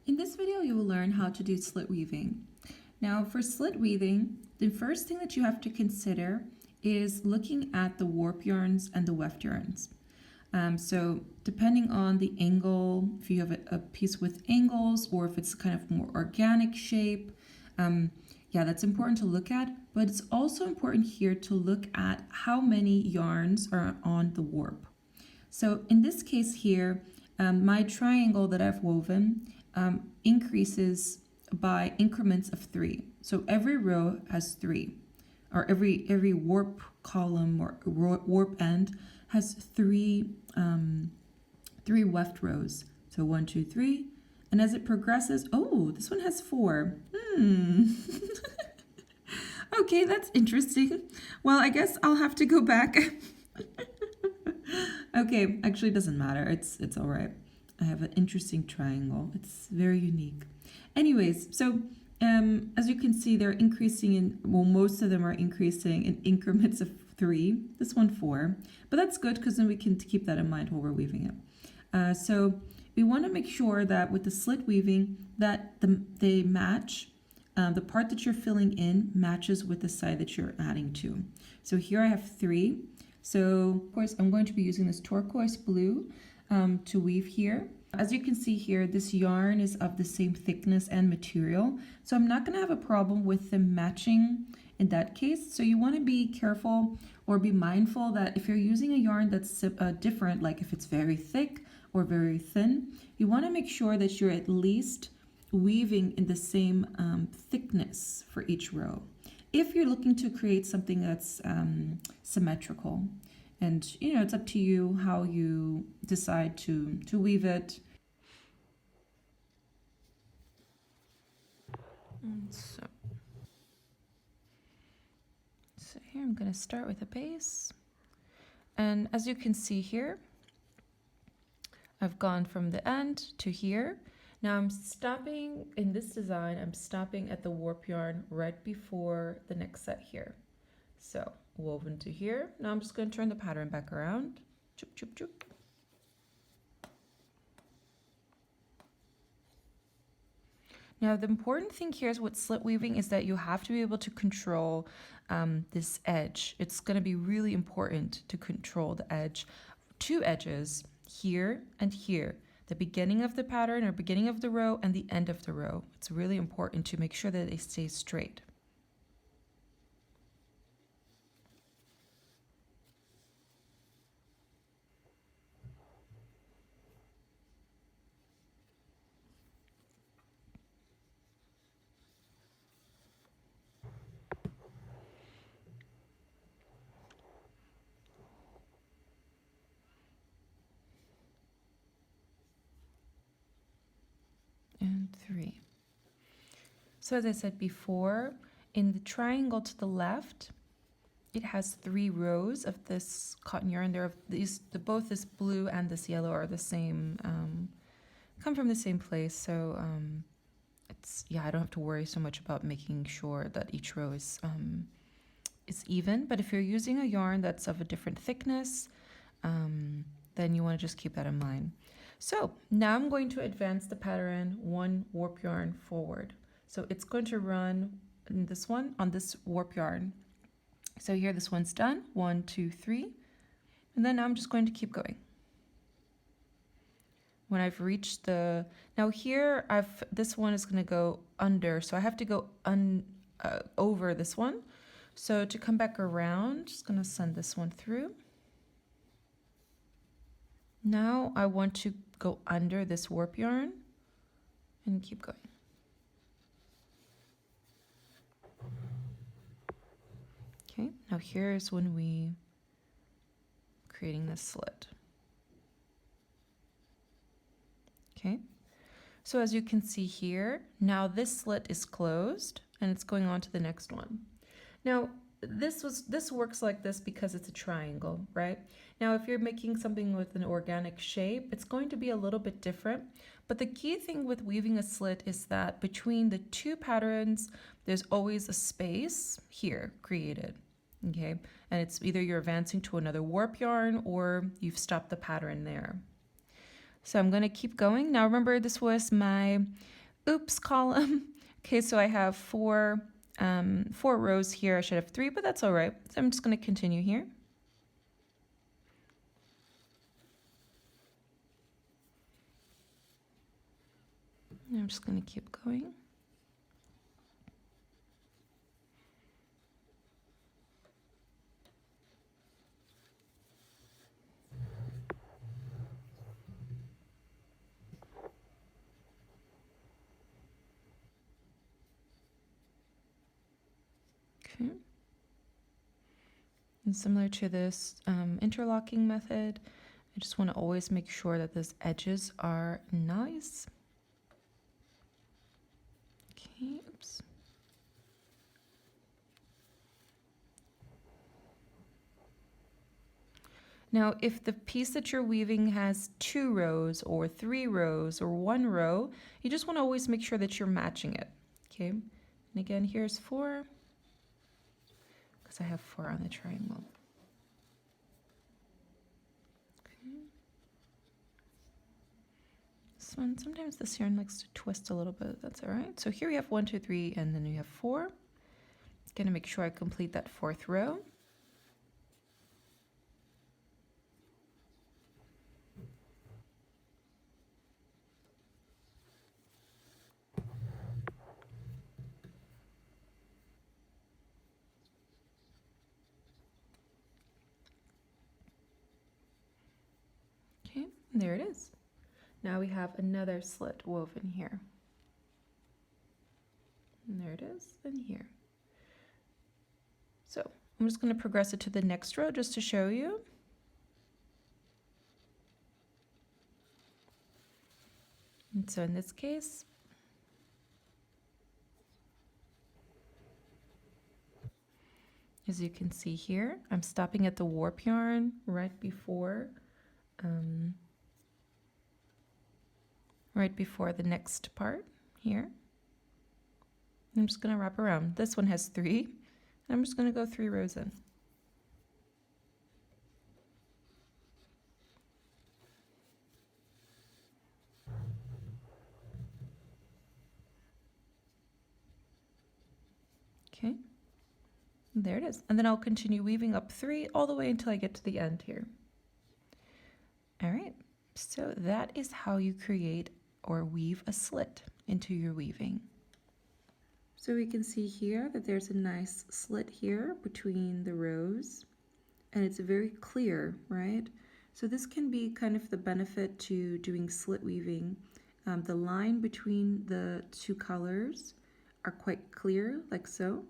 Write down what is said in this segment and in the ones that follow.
In this video, you will learn how to do slit weaving. Now, for slit weaving, the first thing that you have to consider is looking at the warp yarns and the weft yarns. So depending on the angle, if you have a piece with angles or if it's kind of more organic shape, that's important to look at, but it's also important here to look at how many yarns are on the warp. So in this case here, my triangle that I've woven increases by increments of 3. So every row has 3, or every warp column or warp end has 3 weft rows. So 1, 2, 3, and as it progresses, oh, this one has 4. Okay, that's interesting. Well, I guess I'll have to go back. Okay, actually it doesn't matter. It's all right. I have an interesting triangle. It's very unique. Anyways, so as you can see, they're increasing in, well, most of them are increasing in increments of 3. This one 4, but that's good because then we can keep that in mind while we're weaving it. So we want to make sure that with the slit weaving that they match. The part that you're filling in matches with the side that you're adding to. So here I have 3. So of course I'm going to be using this turquoise blue to weave here. As you can see here, this yarn is of the same thickness and material, so I'm not going to have a problem with them matching in that case. So you want to be careful or be mindful that if you're using a yarn that's different, like if it's very thick or very thin, you want to make sure that you're at least weaving in the same thickness for each row. If you're looking to create something that's symmetrical, and it's up to you how you decide to weave it. So here I'm going to start with a base, and as you can see here, I've gone from the end to here. Now I'm stopping in this design, I'm stopping at the warp yarn right before the next set here. So woven to here. Now I'm just going to turn the pattern back around. Choop, choop, choop. Now the important thing here is with slit weaving is that you have to be able to control this edge. It's going to be really important to control the edge. 2 edges, here and here. The beginning of the pattern or beginning of the row and the end of the row. It's really important to make sure that they stay straight. And 3. So as I said before, in the triangle to the left, it has 3 rows of this cotton yarn. There are both this blue and this yellow are the same, come from the same place. So I don't have to worry so much about making sure that each row is even. But if you're using a yarn that's of a different thickness, then you want to just keep that in mind. So now I'm going to advance the pattern 1 warp yarn forward. So it's going to run in this one on this warp yarn. So here this one's done, 1, 2, 3, and then I'm just going to keep going. When I've reached now here this one is going to go under, so I have to go over this one. So to come back around, just going to send this one through. Now I want to go under this warp yarn and keep going. Okay, now here's when we creating this slit. Okay, so as you can see here, now this slit is closed and it's going on to the next one. Now this works like this because it's a triangle, right? Now if you're making something with an organic shape, it's going to be a little bit different, but the key thing with weaving a slit is that between the 2 patterns there's always a space here created. Okay, and it's either you're advancing to another warp yarn or you've stopped the pattern there. So I'm going to keep going. Now remember, this was my oops column. Okay, so I have four rows here. I should have 3, but that's all right. So I'm just going to continue here. And I'm just going to keep going. Okay. And similar to this interlocking method, I just want to always make sure that those edges are nice. Okay, oops. Now, if the piece that you're weaving has 2 rows or 3 rows or 1 row, you just want to always make sure that you're matching it. Okay, and again, here's 4, because I have 4 on the triangle. Okay. This one, sometimes this yarn likes to twist a little bit, that's all right. So here we have 1, 2, 3, and then we have 4. Gonna make sure I complete that 4th row. Okay, there it is. Now we have another slit woven here. And there it is, and here. So I'm just going to progress it to the next row just to show you. And so in this case, as you can see here, I'm stopping at the warp yarn right before the next part here. I'm just going to wrap around. This one has 3. I'm just going to go 3 rows in. Okay, there it is. And then I'll continue weaving up 3 all the way until I get to the end here. All right, so that is how you create or weave a slit into your weaving. So we can see here that there's a nice slit here between the rows, and it's very clear, right? So this can be kind of the benefit to doing slit weaving. The line between the 2 colors are quite clear, like so.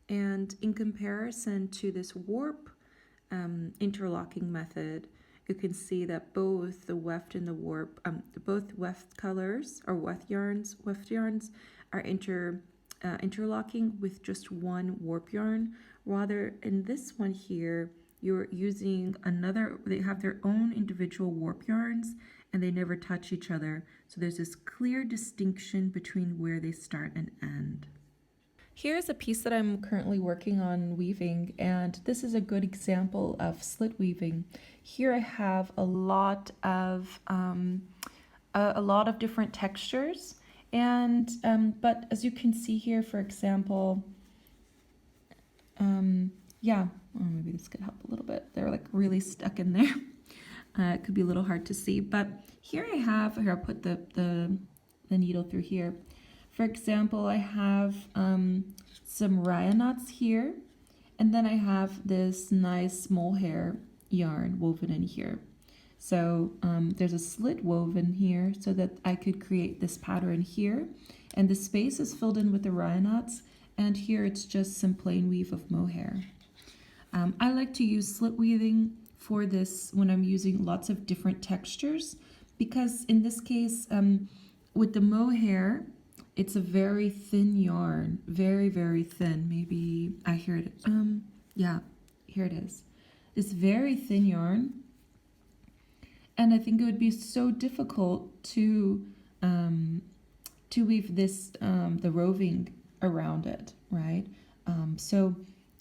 And in comparison to this warp interlocking method, you can see that both the weft and the warp, both weft colors or weft yarns are interlocking with just 1 warp yarn. Rather, in this one here, you're using they have their own individual warp yarns and they never touch each other. So there's this clear distinction between where they start and end. Here's a piece that I'm currently working on weaving, and this is a good example of slit weaving. Here I have a lot of different textures, and but as you can see here, for example, maybe this could help a little bit. They're like really stuck in there. It could be a little hard to see, but here I'll put the needle through here. For example, I have some raya knots here, and then I have this nice mohair yarn woven in here. So there's a slit woven here so that I could create this pattern here, and the space is filled in with the raya knots, and here it's just some plain weave of mohair. I like to use slit weaving for this when I'm using lots of different textures, because in this case, with the mohair, it's a very thin yarn, very, very thin. Maybe, here it is. Here it is. It's very thin yarn. And I think it would be so difficult to weave this, the roving around it, right? So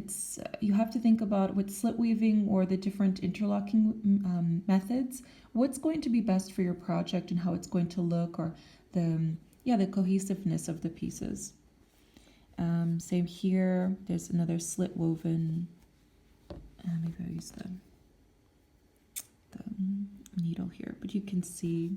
it's you have to think about with slit weaving or the different interlocking methods, what's going to be best for your project and how it's going to look, or the cohesiveness of the pieces. Same here. There's another slit woven. Maybe I'll use the needle here, but you can see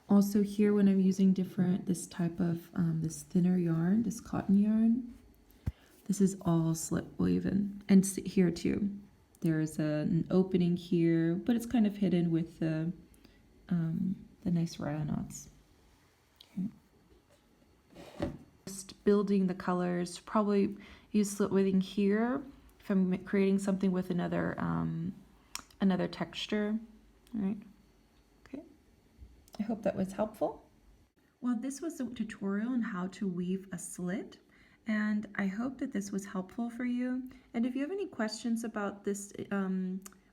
also here when I'm using this type of this thinner yarn, this cotton yarn, this is all slit woven. And here too, there's an opening here, but it's kind of hidden with the nice raya knots. Okay. Just building the colors, probably use slit weaving here if I'm creating something with another texture. All right. Okay. I hope that was helpful. Well, this was a tutorial on how to weave a slit, and I hope that this was helpful for you. And if you have any questions about this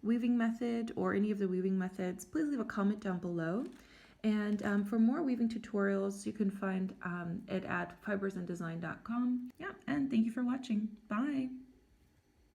weaving method or any of the weaving methods, please leave a comment down below. And for more weaving tutorials, you can find it at fibersanddesign.com. Yeah, and thank you for watching. Bye.